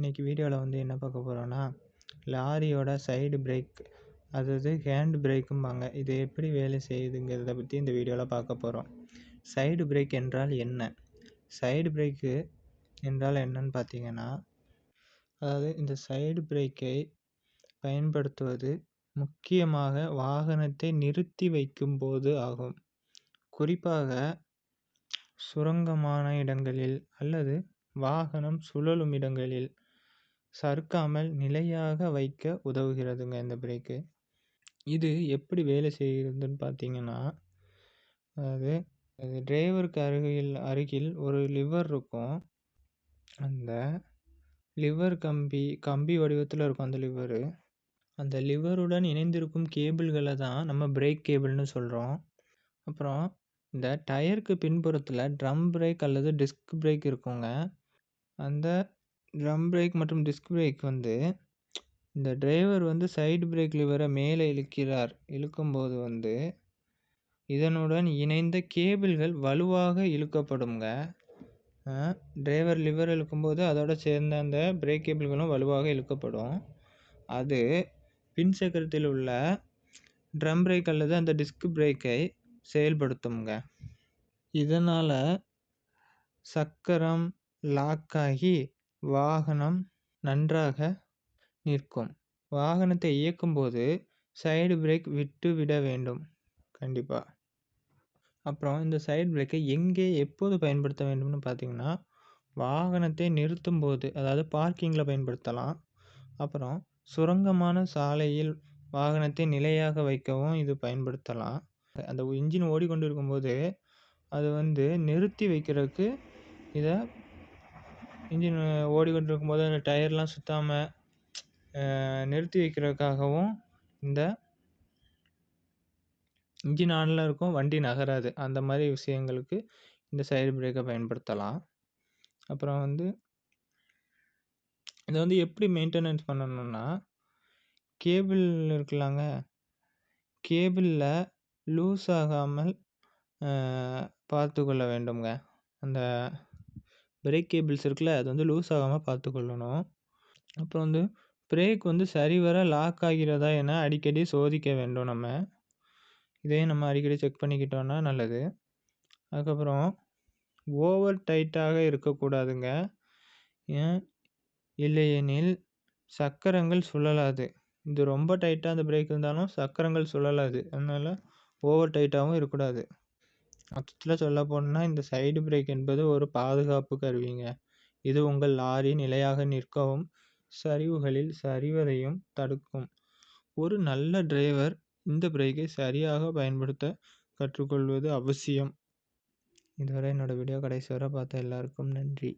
இன்றைக்கி வீடியோவில் வந்து என்ன பார்க்க போகிறோன்னா, லாரியோட சைடு பிரேக், அதாவது ஹேண்ட் பிரேக்கும்பாங்க. இது எப்படி வேலை செய்யுதுங்கிறத பற்றி இந்த வீடியோவில் பார்க்க போகிறோம். சைடு பிரேக் என்றால் என்ன? சைடு பிரேக்கு என்றால் என்னன்னு பார்த்தீங்கன்னா, அதாவது இந்த சைடு பிரேக்கை பயன்படுத்துவது முக்கியமாக வாகனத்தை நிறுத்தி வைக்கும்போது ஆகும். குறிப்பாக சுரங்கமான இடங்களில் அல்லது வாகனம் சுழலும் இடங்களில் சறுக்காமல் நிலையாக வைக்க உதவுகிறதுங்க இந்த பிரேக்கு. இது எப்படி வேலை செய்கிறதுன்னு பார்த்தீங்கன்னா, அதாவது டிரைவருக்கு அருகில் ஒரு லிவர் இருக்கும். அந்த லிவர் கம்பி வடிவத்தில் இருக்கும் அந்த லிவரு. அந்த லிவருடன் இணைந்திருக்கும் கேபிள்களை தான் நம்ம பிரேக் கேபிள்னு சொல்கிறோம். அப்புறம் இந்த டயருக்கு பின்புறத்தில் ட்ரம் பிரேக் அல்லது டிஸ்க் பிரேக் இருக்குங்க. அந்த ட்ரம் பிரேக் மற்றும் டிஸ்க் பிரேக் வந்து இந்த டிரைவர் வந்து சைடு பிரேக் லிவரை மேலே இழுக்கும்போது வந்து இதனுடன் இணைந்த கேபிள்கள் வலுவாக இழுக்கப்படுங்க. டிரைவர் லிவர் இழுக்கும்போது அதோட சேர்ந்த அந்த பிரேக் கேபிள்களும் வலுவாக இழுக்கப்படும். அது பின் சக்கரத்தில் உள்ள ட்ரம் பிரேக் அல்லது அந்த டிஸ்க் பிரேக்கை செயல்படுத்துங்க. இதனால் சக்கரம் லாக் ஆகி வாகனம் நன்றாக நிற்கும். வாகனத்தை இயக்கும்போது சைடு பிரேக் விட வேண்டும் கண்டிப்பாக. அப்புறம் இந்த சைடு பிரேக்கை எங்கே எப்போது பயன்படுத்த வேண்டும்னு பார்த்தீங்கன்னா, வாகனத்தை நிறுத்தும் போது, அதாவது பார்க்கிங்கில் பயன்படுத்தலாம். அப்புறம் சுரங்கமான சாலையில் வாகனத்தை நிலையாக வைக்கவும் இது பயன்படுத்தலாம். அந்த இன்ஜின் ஓடிக்கொண்டு இருக்கும்போது அது வந்து நிறுத்தி வைக்கிறதுக்கு இதை இன்ஜின் ஓடிக்கொண்டு இருக்கும்போது அந்த டயர்லாம் சுத்தாமல் நிறுத்தி வைக்கிறதுக்காகவும் இந்த இன்ஜின் ஆனில் இருக்கும், வண்டி நகராது, அந்த மாதிரி விஷயங்களுக்கு இந்த சைடு பிரேக்கை பயன்படுத்தலாம். அப்புறம் வந்து இதை வந்து எப்படி மெயின்டெனன்ஸ் பண்ணணும்னா, கேபிள் இருக்குல்லாங்க, கேபிளில் லூஸ் ஆகாமல் பார்த்து கொள்ள வேண்டுங்க. அந்த பிரேக் கேபிள்ஸ் இருக்குல்ல, அது வந்து லூஸ் ஆகாமல் பார்த்துக்கொள்ளணும். அப்புறம் வந்து பிரேக் வந்து சரிவர லாக் ஆகிறதா என அடிக்கடி சோதிக்க வேண்டும் நம்ம. இதையும் நம்ம அடிக்கடி செக் பண்ணிக்கிட்டோன்னா நல்லது. அதுக்கப்புறம் ஓவர் டைட்டாக இருக்கக்கூடாதுங்க. இல்லையெனில் சக்கரங்கள் சுழலாது. இது ரொம்ப டைட்டாக அந்த பிரேக் இருந்தாலும் சக்கரங்கள் சுழலாது. அதனால் ஓவர் டைட்டாகவும் இருக்கக்கூடாது. மொத்தத்தில் சொல்ல போனால் இந்த சைடு பிரேக் என்பது ஒரு பாதுகாப்பு கருவிங்க. இது உங்கள் லாரி நிலையாக நிற்கவும் சரிவுகளில் சரிவதையும் தடுக்கும். ஒரு நல்ல டிரைவர் இந்த பிரேக்கை சரியாக பயன்படுத்த கற்றுக்கொள்வது அவசியம். இதுவரை என்னோட வீடியோ கடைசி வரை பார்த்த எல்லாருக்கும் நன்றி.